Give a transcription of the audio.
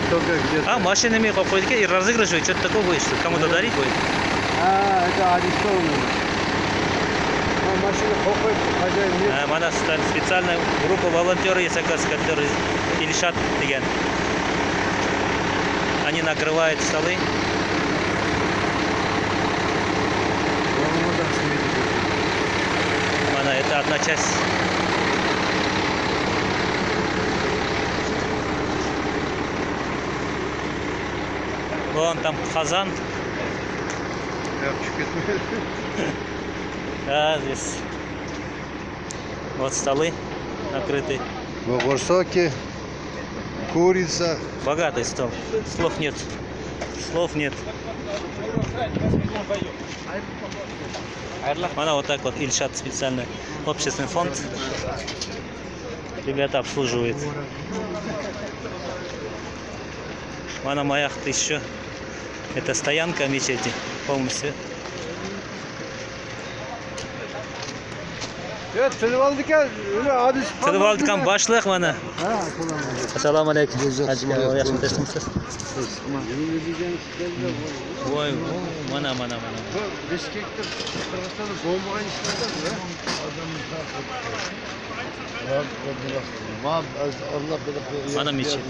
только где-то. А, машинами какой-то и разыгрывают, что-то такое будет, что кому-то дарить будет. Это арестованный. Машина хохает, хозяин нет. Mana специальная группа волонтеров есть, оказывается, которые Ильшат деген. Они накрывают столы. Mana, это одна часть. Вон там казан. Да, здесь. Вот столы накрыты. Высокие, курица. Богатый стол. Слов нет. Слов нет. Она вот так вот, Ильшат специальный общественный фонд. Ребята обслуживают. Она маяхта еще. Это стоянка мечети полностью. Tilib oldik boshliq mana. Assalomu alaykum. Yaxshi o'tiribsiz? Voy, mana. Bishkekda Qirg'izistonda bo'lmagan ishlardan Mana mechet.